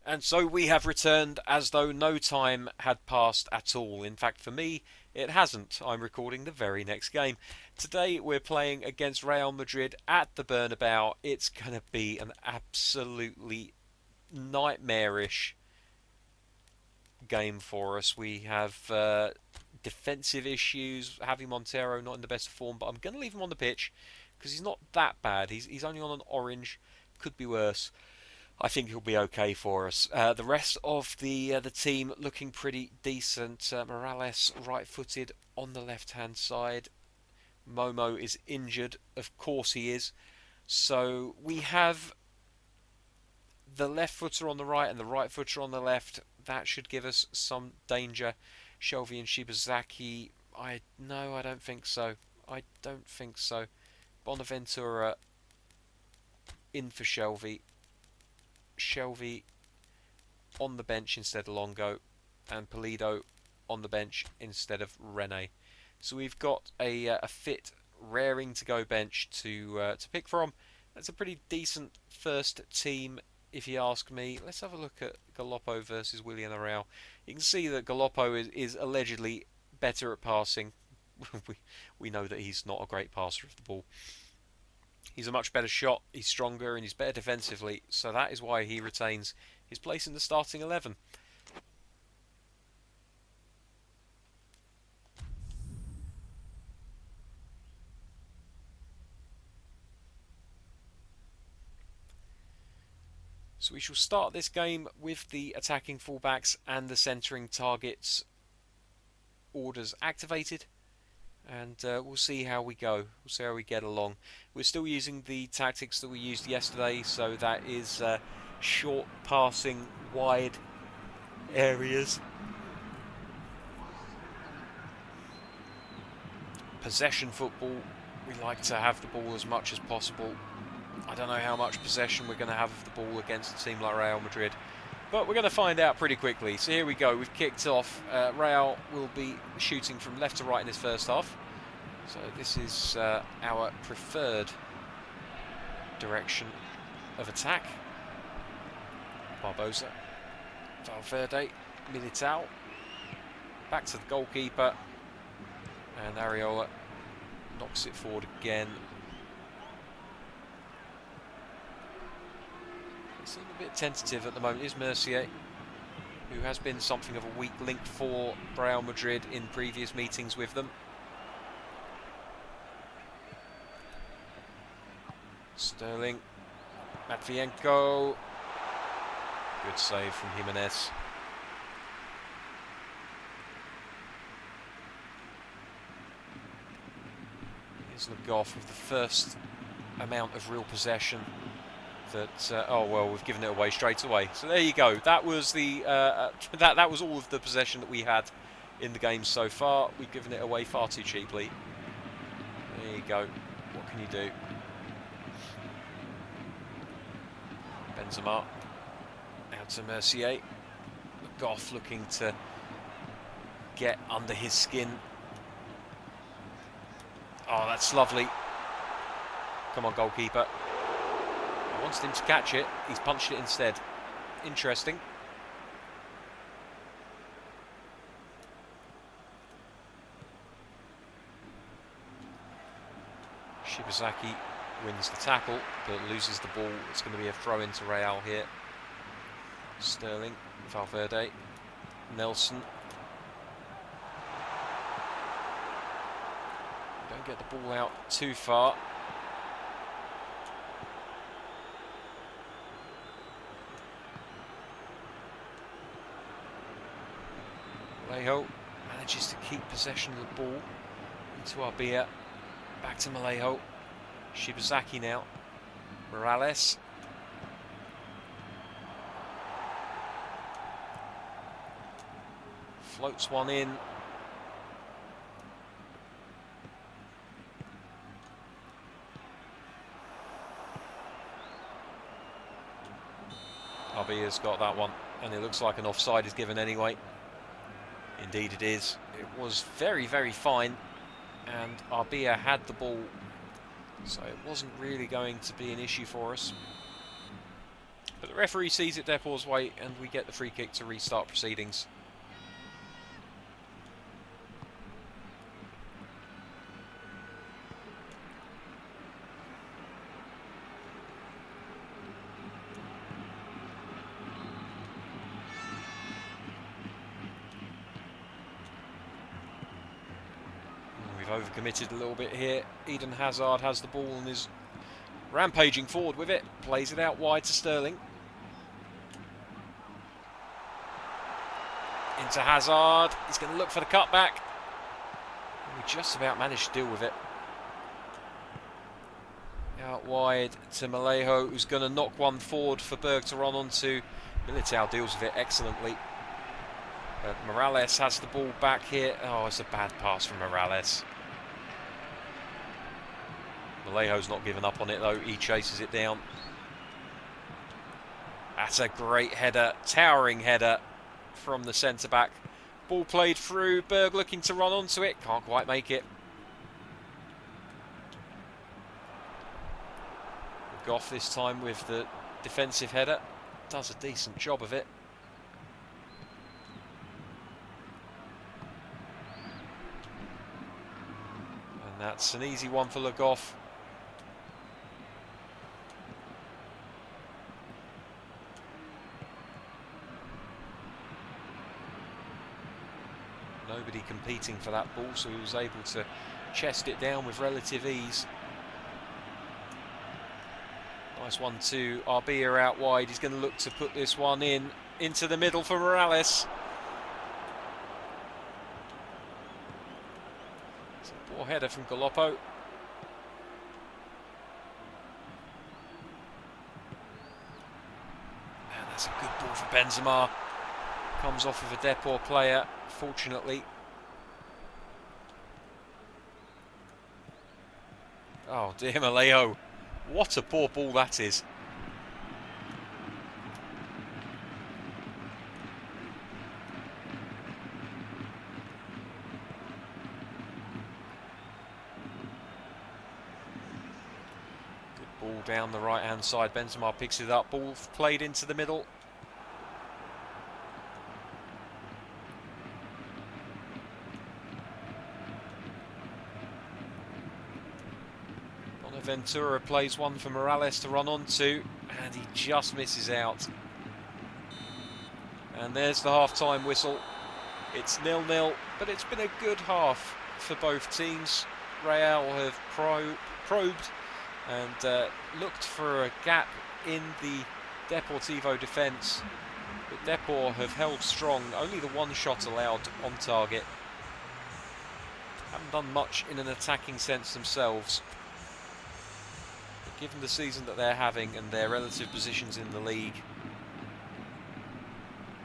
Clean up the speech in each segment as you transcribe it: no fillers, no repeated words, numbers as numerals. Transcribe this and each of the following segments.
And so we have returned as though no time had passed at all. In fact, for me, it hasn't. I'm recording the very next game. Today we're playing against Real Madrid at the Bernabeu. It's going to be an absolutely nightmarish game for us. We have defensive issues. Javi Montero not in the best of form, but I'm going to leave him on the pitch because he's not that bad. He's only on an orange. Could be worse. I think he'll be okay for us. The rest of the team looking pretty decent. Morales right-footed on the left-hand side. Momo is injured, of course he is. So we have the left footer on the right and the right footer on the left. That should give us some danger. Shelvey and Shibazaki. No, I don't think so. I don't think so. Bonaventura in for Shelvey. Shelvey on the bench instead of Longo, and Polido on the bench instead of Rene. So we've got a fit, raring to go bench to pick from. That's a pretty decent first team, if you ask me. Let's have a look at Galoppo versus Willian Arrau. You can see that Galoppo is allegedly better at passing. we know that he's not a great passer of the ball. He's a much better shot, he's stronger, and he's better defensively, so that is why he retains his place in the starting 11. So we shall start this game with the attacking fullbacks and the centering targets orders activated. And we'll see how we go. We'll see how we get along. We're still using the tactics that we used yesterday, so that is short passing, wide areas. Possession football. We like to have the ball as much as possible. I don't know how much possession we're going to have of the ball against a team like Real Madrid, but we're going to find out pretty quickly. So here we go. We've kicked off. Real will be shooting from left to right in this first half. So this is our preferred direction of attack. Barbosa, Valverde, Militao, back to the goalkeeper, and Areola knocks it forward again. They seem a bit tentative at the moment. Is Mercier, who has been something of a weak link for Real Madrid in previous meetings with them. Sterling, Matvienko, good save from Jimenez. Here's Le Goff with the first amount of real possession. Oh well, we've given it away straight away. So there you go. That was the that was all of the possession that we had in the game so far. We've given it away far too cheaply. There you go. What can you do? Benzema out to Mercier. Goff looking to get under his skin. Oh, that's lovely. Come on, goalkeeper. I wanted him to catch it. He's punched it instead. Interesting. Shibazaki wins the tackle, but loses the ball. It's going to be a throw into Real here. Sterling, Valverde, Nelson. Don't get the ball out too far. Malejo manages to keep possession of the ball into Arbia. Back to Malejo. Shibazaki now. Morales. Floats one in. Arbia's got that one, and it looks like an offside is given anyway. Indeed it is. It was very, very fine, and Arbia had the ball, so it wasn't really going to be an issue for us. But the referee sees it Depor's way, and we get the free kick to restart proceedings. We've overcommitted a little bit here. Eden Hazard has the ball and is rampaging forward with it. Plays it out wide to Sterling. Into Hazard. He's going to look for the cutback. We just about managed to deal with it. Out wide to Malejo, who's going to knock one forward for Berg to run onto. Militao deals with it excellently. But Morales has the ball back here. Oh, it's a bad pass from Morales. Malejo's not giving up on it though. He chases it down. That's a great header. Towering header from the centre-back. Ball played through. Berg looking to run onto it. Can't quite make it. Goff this time with the defensive header. Does a decent job of it. And that's an easy one for Le Goff. Nobody competing for that ball, so he was able to chest it down with relative ease. Nice one to Arbia out wide. He's going to look to put this one into the middle for Morales. It's a poor header from Galoppo. And that's a good ball for Benzema. Comes off of a Depor player, fortunately. Oh dear, Malejo. What a poor ball that is. Good ball down the right hand side. Benzema picks it up. Ball played into the middle. Ventura plays one for Morales to run onto, and he just misses out. And there's the half-time whistle. It's 0-0, but it's been a good half for both teams. Real have probed and looked for a gap in the Deportivo defence, but Depor have held strong. Only the one shot allowed on target. Haven't done much in an attacking sense themselves. Given the season that they're having and their relative positions in the league,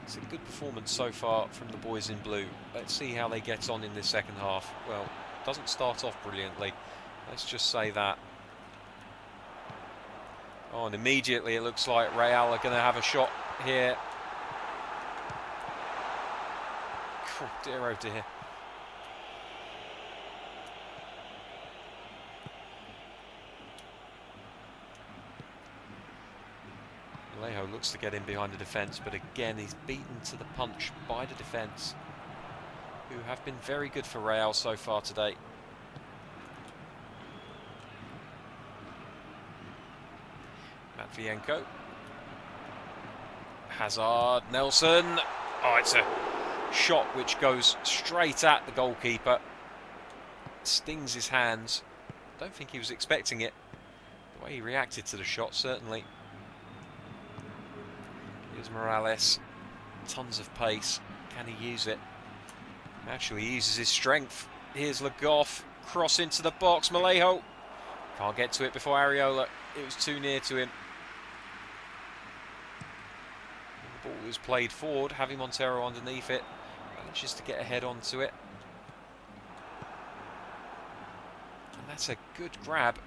it's a good performance so far from the boys in blue. Let's see how they get on in this second half. Well, it doesn't start off brilliantly, let's just say that. Oh, and immediately it looks like Real are going to have a shot here. Oh dear, oh dear. Alejo looks to get in behind the defence, but again he's beaten to the punch by the defence, who have been very good for Real so far today. Matvienko. Hazard, Nelson. Oh, it's a shot which goes straight at the goalkeeper. Stings his hands. Don't think he was expecting it. The way he reacted to the shot, certainly. Here's Morales, tons of pace. Can he use it? Actually, he uses his strength. Here's Le Goff, cross into the box. Malejo can't get to it before Areola. It was too near to him. The ball is played forward, having Montero underneath it. Manages to get a head onto it. And that's a good grab.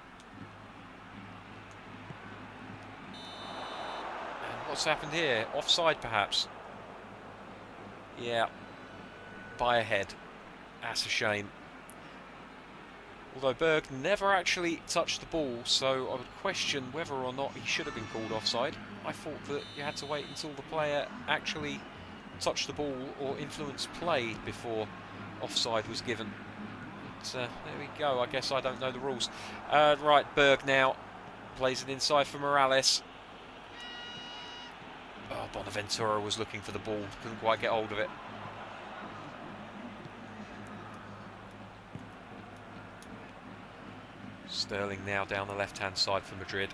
What's happened here? Offside, perhaps? Yeah, by a head. That's a shame. Although Berg never actually touched the ball, so I would question whether or not he should have been called offside. I thought that you had to wait until the player actually touched the ball or influenced play before offside was given. But there we go. I guess I don't know the rules. Right, Berg now plays it inside for Morales. Oh, Bonaventura was looking for the ball, couldn't quite get hold of it. Sterling now down the left-hand side for Madrid.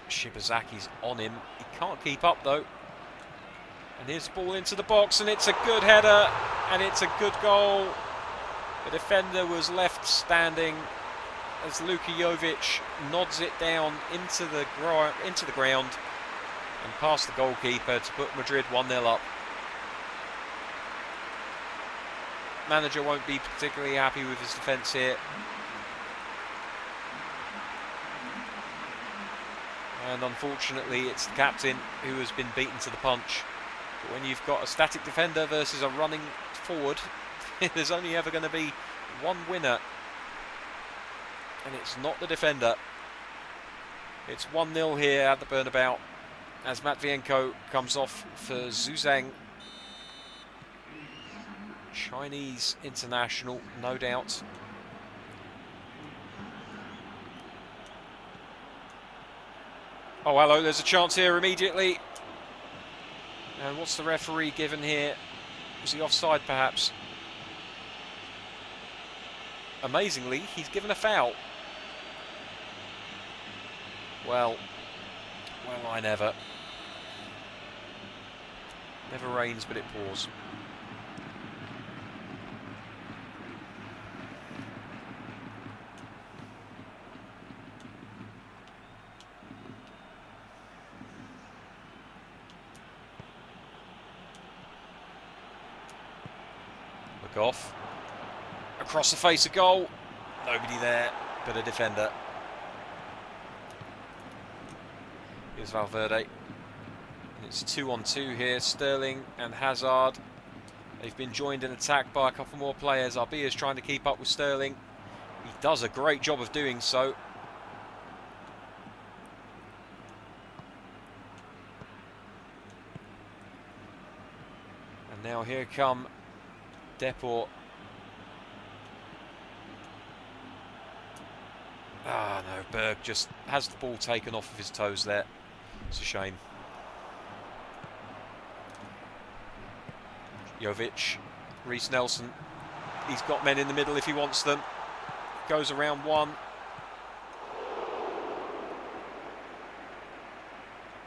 Shibazaki's on him. He can't keep up though. And here's the ball into the box, and it's a good header, and it's a good goal. The defender was left standing as Luka Jovic nods it down into the ground and past the goalkeeper to put Madrid 1-0 up. Manager won't be particularly happy with his defence here. And unfortunately it's the captain who has been beaten to the punch. But when you've got a static defender versus a running forward, there's only ever going to be one winner. And it's not the defender. It's 1-0 here at the Bernabeu as Matvienko comes off for Zuzang. Chinese international, no doubt. Oh, hello, there's a chance here immediately. And what's the referee given here? Was he offside, perhaps? Amazingly, he's given a foul. Well, I never. Never rains, but it pours. Off across the face of goal, nobody there but a defender. Here's Valverde, and it's 2-on-2 here. Sterling and Hazard, they've been joined in attack by a couple more players. Arbia is trying to keep up with Sterling. He does a great job of doing so. And now here come Deport. Ah, no, Berg just has the ball taken off of his toes there. It's a shame. Jovic, Reece Nelson. He's got men in the middle if he wants them. Goes around one.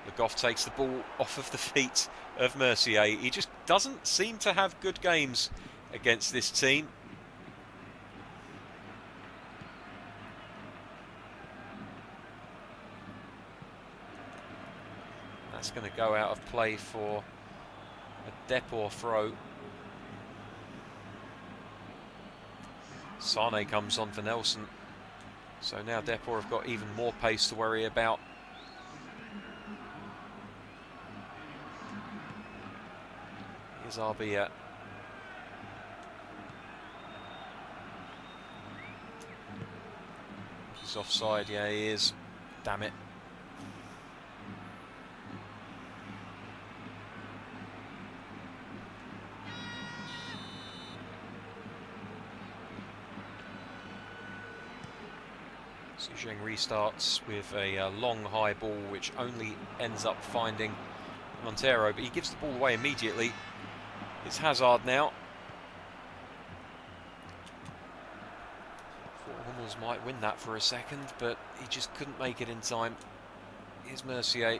Le Goff takes the ball off of the feet of Mercier. He just doesn't seem to have good games against this team. That's going to go out of play for a Depor throw. Sane comes on for Nelson. So now Depor have got even more pace to worry about. Here's Arbia. He's offside, yeah he is. Damn it. Zheng restarts with a long high ball which only ends up finding Montero, but he gives the ball away immediately. It's Hazard now. Thought Hummels might win that for a second, but he just couldn't make it in time. Here's Mercier.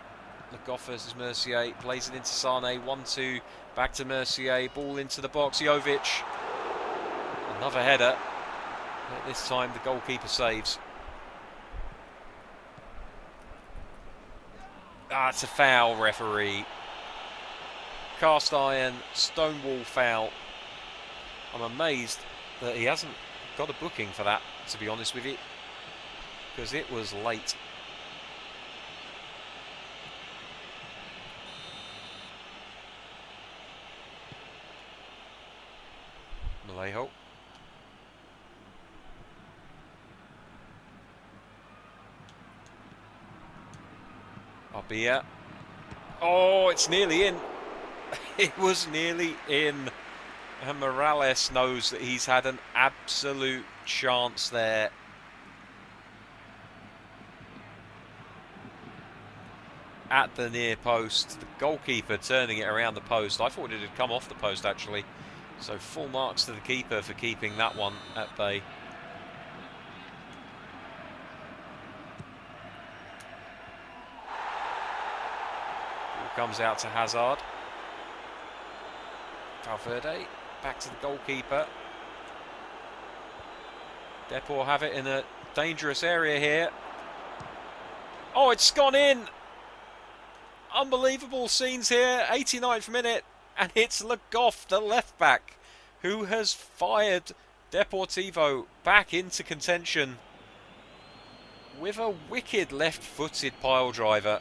Le Goff versus Mercier. Plays it into Sane. 1-2. Back to Mercier. Ball into the box. Jovic. Another header. But this time the goalkeeper saves. Ah, it's a foul, referee. Cast iron, stonewall foul. I'm amazed that he hasn't got a booking for that, to be honest with you, because it was late. Vallejo. Abia. Oh, it's nearly in. It was nearly in. And Morales knows that he's had an absolute chance there. At the near post. The goalkeeper turning it around the post. I thought it had come off the post, actually. So full marks to the keeper for keeping that one at bay. Ball comes out to Hazard. Valverde back to the goalkeeper. Depor have it in a dangerous area here. Oh, it's gone in! Unbelievable scenes here. 89th minute, and it's Le Goff, the left back, who has fired Deportivo back into contention with a wicked left-footed pile driver.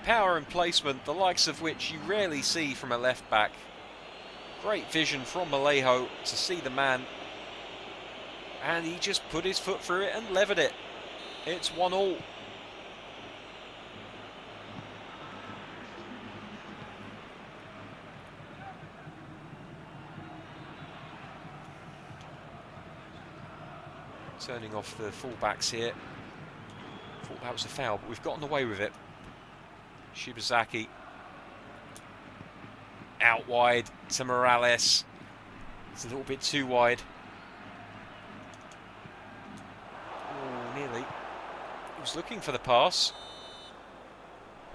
Power and placement, the likes of which you rarely see from a left back. Great vision from Malejo to see the man, and he just put his foot through it and levered it. It's 1-1. Turning off the fullbacks here. Thought that was a foul, but we've gotten away with it. Shibazaki out wide to Morales. It's a little bit too wide. Oh, nearly. He was looking for the pass.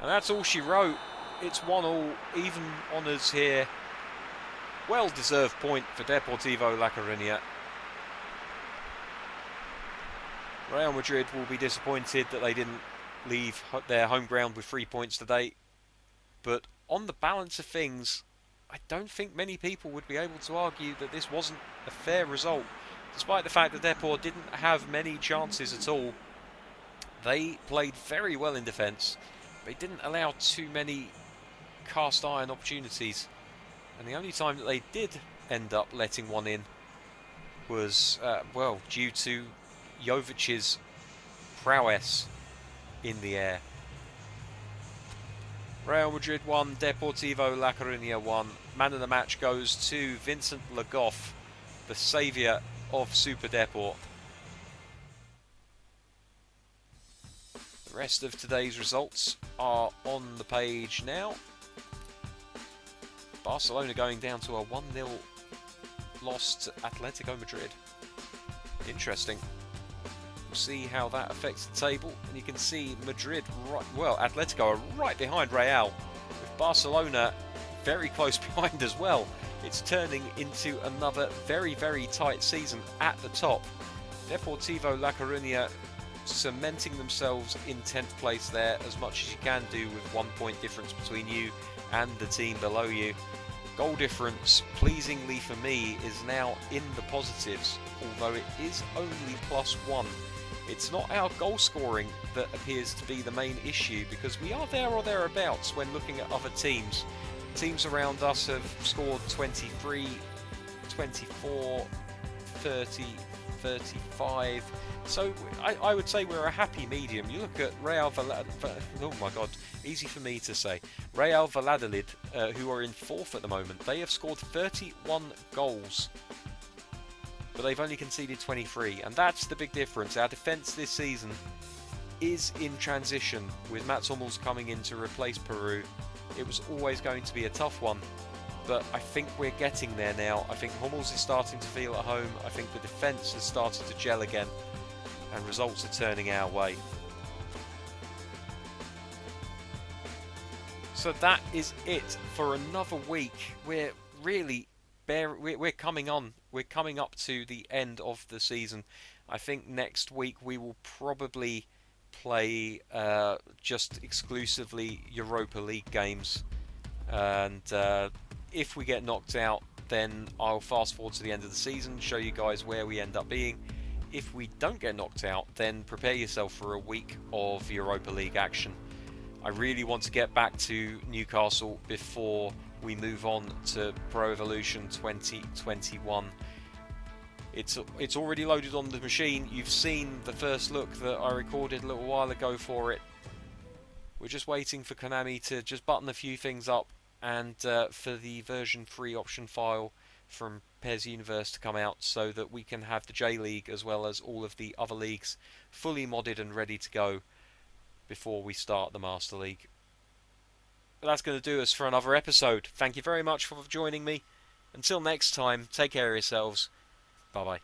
And that's all she wrote. It's 1-1, even honours here. Well-deserved point for Deportivo La Coruna. Real Madrid will be disappointed that they didn't leave their home ground with 3 points today. But on the balance of things, I don't think many people would be able to argue that this wasn't a fair result. Despite the fact that Depor didn't have many chances at all, they played very well in defence. They didn't allow too many cast iron opportunities. And the only time that they did end up letting one in was, well, due to Jovic's prowess in the air. Real Madrid 1, Deportivo La Coruna 1. Man of the match goes to Vincent Le Goff, the saviour of Super Depor. The rest of today's results are on the page now. Barcelona going down to a 1-0 loss to Atletico Madrid. Interesting. We'll see how that affects the table, and you can see Madrid, Atletico are right behind Real, with Barcelona very close behind as well. It's turning into another very, very tight season at the top. Deportivo La Coruna cementing themselves in 10th place there, as much as you can do with 1 point difference between you and the team below you. Goal difference, pleasingly for me, is now in the positives, although it is only +1. It's not our goal scoring that appears to be the main issue, because we are there or thereabouts when looking at other teams. Teams around us have scored 23, 24, 30, 35. So I would say we're a happy medium. You look at Real Valladolid, oh my god, easy for me to say. Real Valladolid, who are in 4th at the moment, they have scored 31 goals. But they've only conceded 23, and that's the big difference. Our defence this season is in transition, with Mats Hummels coming in to replace Peru. It was always going to be a tough one, but I think we're getting there now. I think Hummels is starting to feel at home. I think the defence has started to gel again, and results are turning our way. So that is it for another week. We're really we're coming up to the end of the season. I think next week we will probably play just exclusively Europa League games, and if we get knocked out, then I'll fast forward to the end of the season, show you guys where we end up being. If we don't get knocked out, then prepare yourself for a week of Europa League action. I really want to get back to Newcastle before we move on to Pro Evolution 2021. It's already loaded on the machine. You've seen the first look that I recorded a little while ago for it. We're just waiting for Konami to just button a few things up and for the version 3 option file from PES Universe to come out so that we can have the J League as well as all of the other leagues fully modded and ready to go before we start the Master League. But that's going to do us for another episode. Thank you very much for joining me. Until next time, take care of yourselves. Bye bye.